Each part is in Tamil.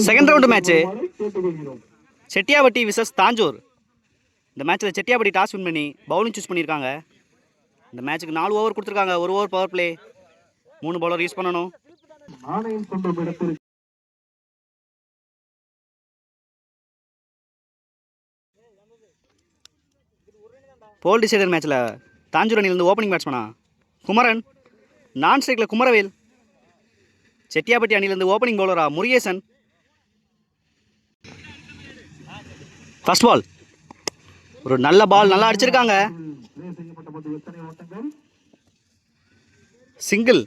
Second round match Chettiyapatti versus Thanjur. இந்த மேட்ச்சில் செட்டியாபட்டி டாஸ் வின் பண்ணி பவுலிங் சூஸ் பண்ணியிருக்காங்க. இந்த மேட்ச்சுக்கு 4 ஓவர் கொடுத்துருக்காங்க. 1 over power play, 3 bowler use பண்ணணும். போல் டிசைடர் மேட்ச்சில் தாஞ்சூர் அணியிலிருந்து ஓப்பனிங் பேட்ஸ்மனா குமரன், நான் ஸ்ட்ரைக்கில் குமரவேல். செட்டியாபட்டி அணியிலிருந்து ஓப்பனிங் பவுலரா முருகேசன். ஃபர்ஸ்ட் பால் ஒரு நல்ல பால், நல்லா அடிச்சிருக்காங்க. சிங்கிள்.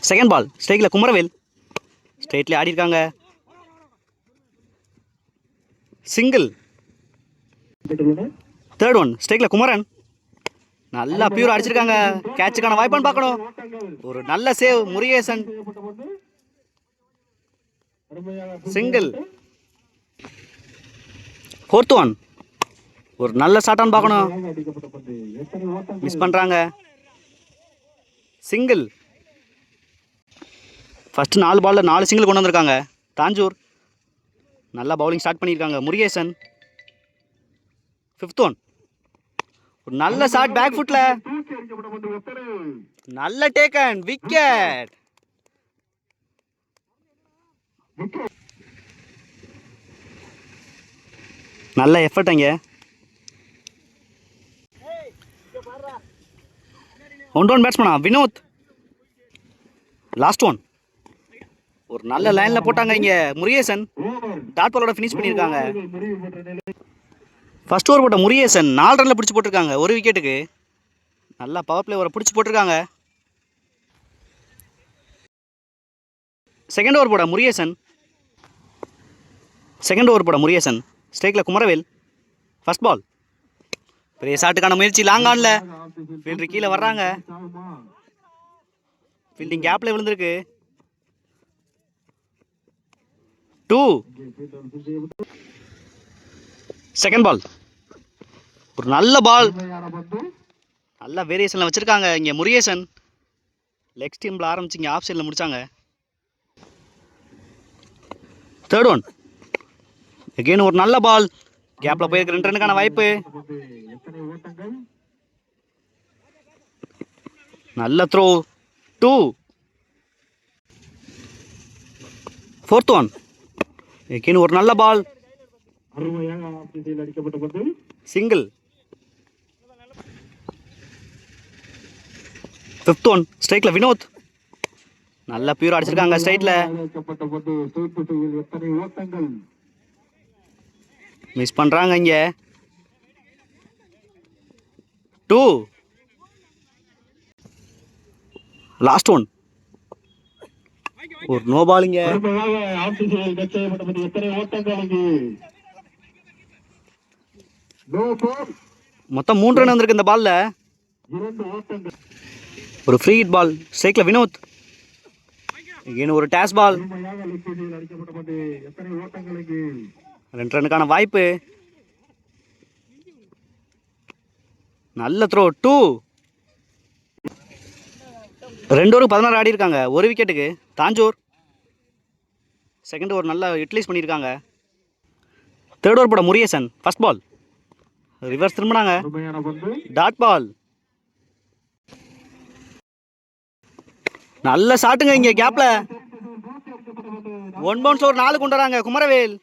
செகண்ட் பால் ஸ்ட்ரைக்கில் குமரவேல், ஸ்ட்ரைட்லேயே ஆடி இருக்காங்க. சிங்கிள். தேர்ட் ஒன் ஸ்ட்ரைக்கில் குமரன், நல்லா பியூர் அடிச்சிருக்காங்க. கேட்சுக்கான வாய்ப்பான்னு பார்க்கணும். ஒரு நல்ல save Murugesan. Single. Fourth one ஒரு நல்ல ஷாட்டான்னு பார்க்கணும். மிஸ் பண்ணுறாங்க. சிங்கிள். ஃபஸ்ட்டு 4 பாலில் 4 சிங்கிள் கொண்டு வந்திருக்காங்க தாஞ்சூர். நல்லா பவுலிங் ஸ்டார்ட் பண்ணியிருக்காங்க முருகேசன். ஃபிஃப்த் ஒன் ஒரு நல்ல ஷாட் பேக் ஃபுட்ல, நல்ல டேக்கன், விக்கெட். நல்ல எஃபர்ட் அங்க. ஒன் பேட்ஸ்மனா வினோத். லாஸ்ட் ஒன் ஒரு நல்ல லைன்ல போட்டாங்க இங்க முருகேசன். டாட் பாலோட ஃபினிஷ் பண்ணியிருக்காங்க. ஃபர்ஸ்ட் ஓவர் போட்ட முருகேசன் 4 ரன்ல பிடிச்சி போட்டிருக்காங்க 1 விக்கெட்டுக்கு. நல்லா பவர் பிளே ஓவரை பிடிச்சி போட்டிருக்காங்க. செகண்ட் ஓவர் போட முருகேசன் ஸ்ட்ரைக்கில் குமரவேல். ஃபர்ஸ்ட் பால் பெரிய ஷாட்டுக்கான முயற்சி, லாங் ஆன்ல. ஃபீல்டர் கீழே வர்றாங்க. ஃபீல்டிங் கேப்ல விழுந்திருக்கு. 2. செகண்ட் பால் ஒரு நல்ல பால், நல்ல வேரியேஷன்ல வச்சிருக்காங்க இங்க முருகேசன். லெக் ஸ்டீம்ல ஆரம்பிச்சு இங்க ஆஃப் சைட்ல முடிச்சாங்க. தேர்ட் ஒன் அகைன் ஒரு நல்ல பால், கேப்ல போயிருக்கு. 2 ரன்னுக்கான வாய்ப்பு. நல்ல த்ரோ. 2. ஃபோர்த் ஒன் அகைன் ஒரு நல்ல பால், சிங்கிள். ஃபிஃப்த் ஒன் ஸ்ட்ரைக்ல வினோத், நல்ல பியூர் அடிச்சிருக்காங்க ஸ்ட்ரைட்ல. மிஸ் பண்றாங்க இங்க. 2. லாஸ்ட் ஒன் ஒரு நோ பாலிங்க. மொத்தம் 3 ரன் வந்திருக்கு இந்த பால்ல. ஒரு ஃப்ரீ ஹிட் பால் ஸ்ட்ரைக்ல வினோத். இங்க ஒரு டேஸ் பால், 2 ரன்னுக்கான வாய்ப்பு. நல்ல த்ரோ. 2. 2 ஓவருக்கு 16 ஆடி இருக்காங்க 1 விக்கெட்டுக்கு தாஞ்சூர். செகண்ட் ஓவர் நல்லா யூட்டிலைஸ் பண்ணியிருக்காங்க. தேர்ட் ஓவர் போட முருகேசன். ஃபர்ஸ்ட் பால் ரிவர்ஸ் திரும்பினாங்க. டாட் பால், நல்ல ஷாட்டுங்க இங்க கேப்ல. 1 பவுன்ஸ் ஒரு 4 கொண்டு வராங்க குமரவேல்.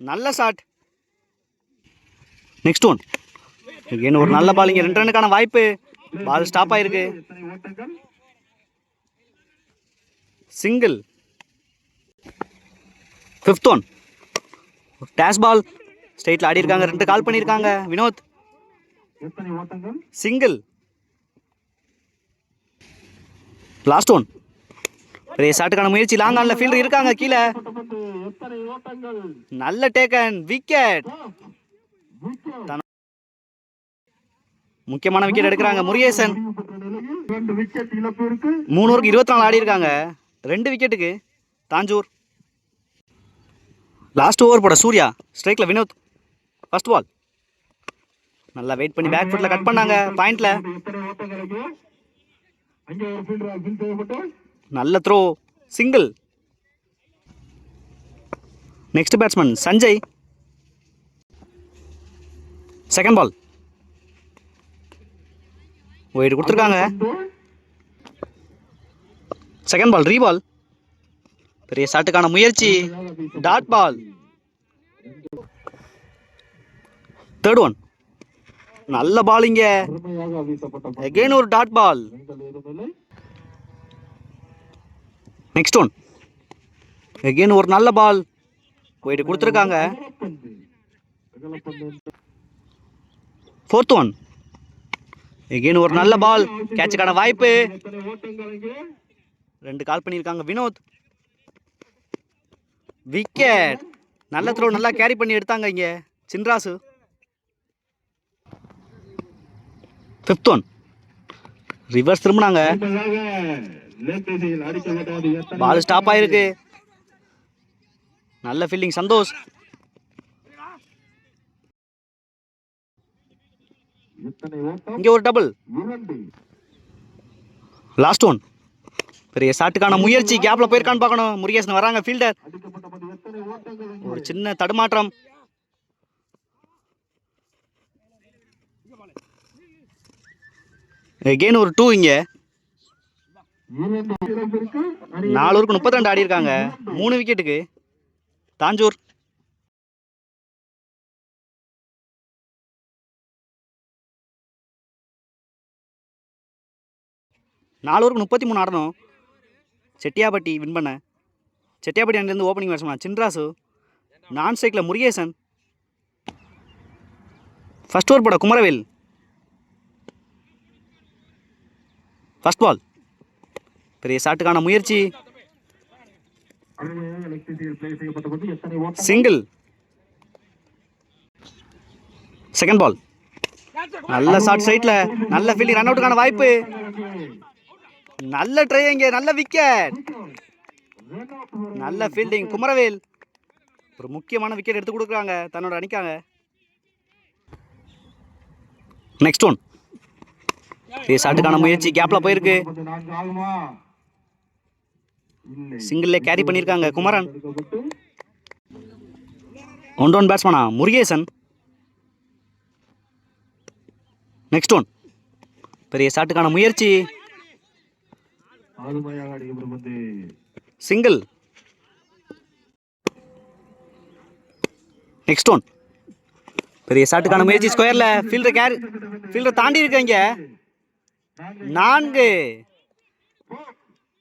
நல்ல ஷாட். நெக்ஸ்ட் ஒன் அகைன் ஒரு நல்ல பால், இங்க 2 ரன்னுக்கான வாய்ப்பு. பால் ஸ்டாப் ஆயிருக்கு. சிங்கிள். ஃபிஃப்த் ஒன் டேஷ் பால், ஸ்ட்ரைட்ல ஆடி இருக்காங்க. 2 கால் பண்ணியிருக்காங்க வினோத். சிங்கிள். லாஸ்ட் ஒன் பெரிய ஷாட்டுக்கான முயற்சி, லாங் ஆன்ல ஃபீல்டர் இருக்காங்க கீழே. நல்ல டேக்கன், விக்கெட். முக்கியமான விக்கெட் எடுக்கிறாங்க முருகேசன். 3 ஓவருக்கு 24 ஆடி இருக்காங்க 2 விக்கெட்டுக்கு தாஞ்சூர். லாஸ்ட் ஓவர் போட சூர்யா. ஸ்ட்ரைக்ல வினோத். ஃபர்ஸ்ட் பால் நல்லா வெயிட் பண்ணி பேக் ஃபுட்ல கட் பண்ணாங்க பாயிண்ட்ல. நல்ல throw. Single. Next batsman Sanjay. Second ball. Wide கொடுத்துருக்காங்க. Second ball reball. பெரிய ஷாட்டுக்கான முயற்சி. Dot ball. Third one. நல்ல பால் இங்க. அகைன் ஒரு dot ball. Next one. Again ஒரு நல்ல பால். ஒயிட் கொடுத்துருக்காங்க. Fourth one. எகெயின் ஒரு நல்ல பால். கேட்சுக்கான வாய்ப்பு. 2 கால் பண்ணியிருக்காங்க வினோத். விக்கெட். நல்ல த்ரோ, நல்லா கேரி பண்ணி எடுத்தாங்க இங்கே சின்ராசு. Fifth one. ரிவர்ஸ் திரும்பினாங்க. பால் ஸ்டாப் ஆயிருக்கு. நல்ல ஃபீல்டிங் சந்தோஷ். இங்கே ஒரு டபுள். Last one. பெரிய ஷாட்டுக்கான முயற்சி. கேப்ல போயிருக்கான்னு பார்க்கணும். முருகேசன் வராங்க ஃபீல்டர். ஒரு சின்ன தடுமாற்றம். எகெயின் ஒரு 2 இங்க. 4 ஓவருக்கு 32 ஆடி இருக்காங்க. 3 விக்கெட்டுக்கு தாஞ்சூர். நாலு ஓவருக்கு 33 ஆடணும். செட்டியாபட்டி வின் பண்ண. செட்டியாபட்டி அணிலேருந்து ஓப்பனிங் பேட்ஸ்மேன் சின்ராசு. நான் ஸ்ட்ரைக்கில் முருகேசன். ஃபர்ஸ்ட் ஓவர் போட குமரவேல். First ball. பெரிய ஷாட்டுக்கான முயற்சி. சிங்கிள். Second ball. நல்ல ஷாட் சைட்ல. நல்ல ஃபீல்டிங். ரன் அவுட்டுக்கான வாய்ப்பு. நல்ல ட்ரை இங்கே. நல்ல விக்கெட். நல்ல ஃபீல்டிங் குமரவேல். ஒரு முக்கியமான விக்கெட் எடுத்து கொடுக்குறாங்க தன்னோட அணிக்காங்க. Next one. ஷாட்டுக்கான முயற்சி. கேப்ல போயிருக்கு. சிங்கிள்ல கேரி பண்ணியிருக்காங்க குமரன். ஒன் டவுன் பேட்ஸ்மேனா முருகேசன். Next one. பெரிய ஷாட்டுக்கான முயற்சி. சிங்கிள். Next one. பெரிய ஷாட்டுக்கான முயற்சி. ஸ்கொயர்ல ஃபீல்டர் தாண்டி இருக்காங்க. 4.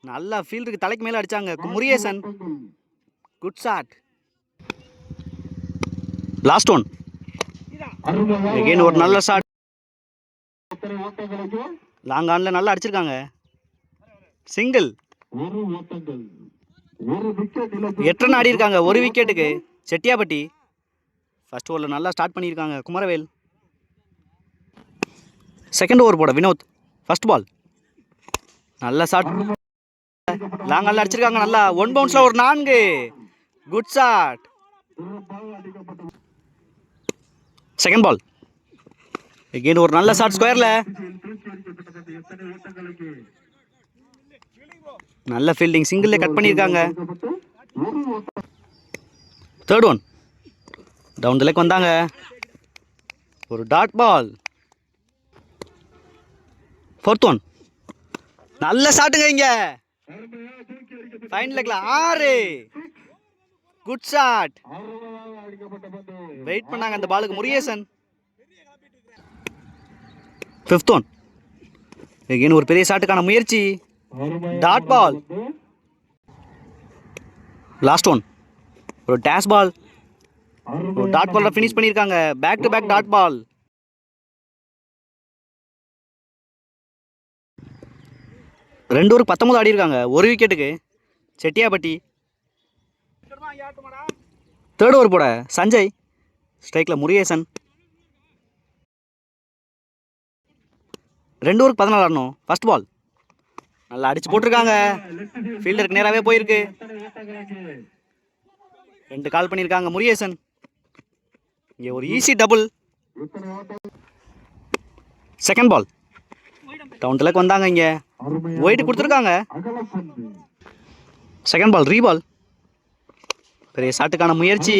நல்லா ஃபீல்டருக்கு தலைக்கு மேல அடிச்சாங்க Murugesan. Good shot. Last one. Again ஒரு நல்ல ஷாட். லாங் ஆன்ல நல்லா அடிச்சிருக்காங்க. சிங்கிள். 8 ரன் ஆடி இருக்காங்க. 1 விக்கெட்டுக்கு செட்டியாபட்டி. ஃபர்ஸ்ட் ஓவரில் நல்லா ஸ்டார்ட் பண்ணியிருக்காங்க குமரவேல். செகண்ட் ஓவர் போட வினோத். ஃபர்ஸ்ட் பால். நல்ல ஷாட். லாங் ஆன்ல அடிச்சிருக்காங்க. நல்லா ஒன் பவுன்ஸ்ல ஒரு 4. Good shot. Second ball. Again ஒரு நல்ல ஷாட் ஸ்கொயர்ல. நல்ல ஃபீல்டிங். சிங்கிள்ல கட் பண்ணியிருக்காங்க. Third one. Down the leg வந்தாங்க. ஒரு டாட் பால். Fourth one. நல்ல ஷாட்டுங்க இங்க. ஃபைன் லெக்ல 6. Good shot. வெயிட் பண்ணாங்க அந்த பாலுக்கு முருகேசன். Fifth one. எகெயின் ஒரு பெரிய ஷாட்டுக்கான முயற்சி. Dot ball. Last one. ஒரு டேஷ் பால். ஒரு டாட் பால்ல ஃபினிஷ் பண்ணியிருக்காங்க. Back to back dot ball. ரெண்டு ஓவருக்கு 19 ஆடி இருக்காங்க. 1 விக்கெட்டுக்கு செட்டியாபட்டி. தேர்ட் ஓவர் போட சஞ்சய். ஸ்ட்ரைக்ல முருகேசன். 2 ஓவருக்கு 14 ஆடணும். First ball. நல்லா அடிச்சு போட்டிருக்காங்க. ஃபீல்டருக்கு நேராகவே போயிருக்கு. 2 கால் பண்ணியிருக்காங்க முருகேசன். இங்கே ஒரு easy double. Second ball. Down the leg வந்தாங்க இங்கே. ஒயிட் கொடுத்துருக்காங்க. Second ball reball. பெரிய ஷாட்டுக்கான முயற்சி.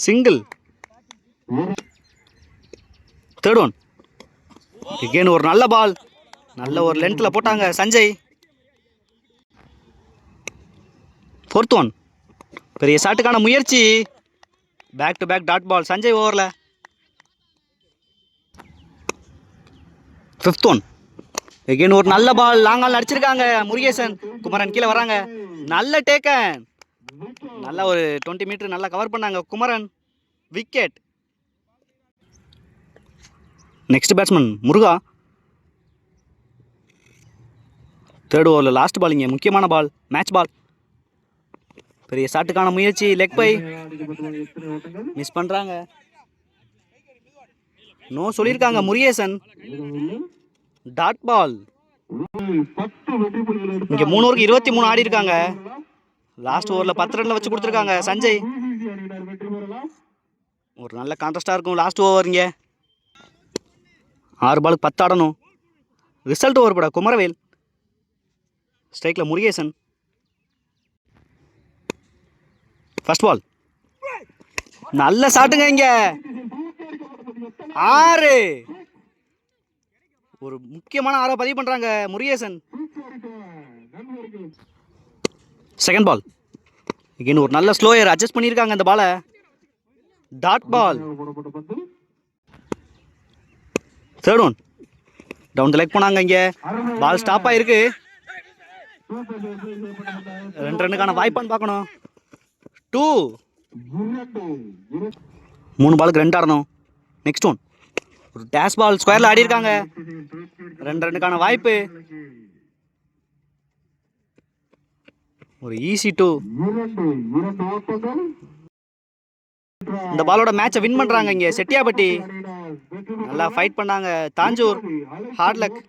சிங்கிள். Third one. எகெயின் ஒரு நல்ல பால். நல்ல ஒரு லென்த்தில் போட்டாங்க சஞ்சய். Fourth one. பெரிய ஷாட்டுக்கான முயற்சி. Back to back dot ball Sanjay ஓவரில். Fifth one. எகெயின் ஒரு நல்ல பால் லாங்கால் அடிச்சிருக்காங்க முருகேசன். குமரன் கீழே வராங்க. நல்ல டேக்கன். நல்ல ஒரு 20 மீட்டர் நல்லா கவர் பண்ணாங்க குமரன். விக்கெட். நெக்ஸ்ட் பேட்ஸ்மேன் முருகா. தேர்ட் ஓவரில் லாஸ்ட் பால். இங்கே முக்கியமான பால், மேட்ச் பால். பெரிய ஷாட்டுக்கான முயற்சி. லெக் பை மிஸ் பண்ணுறாங்க. நோ சொல்லியிருக்காங்க முருகேசன். Dot ball. இங்கே 3 ஓவருக்கு 23 ஆடி இருக்காங்க. லாஸ்ட் ஓவரில் 10 ரன்ல வச்சு கொடுத்துருக்காங்க சஞ்சய். ஒரு நல்ல கான்ட்ராஸ்டாக இருக்கும் லாஸ்ட் ஓவர். இங்கே 6 பாலுக்கு 10 ஆடணும். ரிசல்ட் ஓவர் பட குமரவேல். ஸ்ட்ரைக்கில் முருகேசன். ஃபர்ஸ்ட் பால். நல்ல ஷாட்டுங்க இங்க. 6. ஒரு முக்கியமான 6 பதிவு பண்றாங்க முருகேசன். Second ball. இங்கே ஒரு நல்ல ஸ்லோயர் அட்ஜஸ்ட் பண்ணியிருக்காங்க அந்த பாலை. Dot ball. Third one. Down the leg போனாங்க. இங்கே பால் ஸ்டாப் ஆயிருக்கு. 2 ரன்னுக்கான வாய்ப்பான்னு பார்க்கணும். 2. 3 பாலுக்கு 2 ஆடணும். Next one. ஒரு டேஷ் பால் ஸ்கொயரில் ஆடி இருக்காங்க. 2 ரன்னுக்கான வாய்ப்பு. ஒரு ஈஸி 2. இந்த பாலோட மேட்சை வின் பண்றாங்க இங்கே செட்டியாபட்டி. நல்லா ஃபைட் பண்ணாங்க தாஞ்சூர். Hard luck.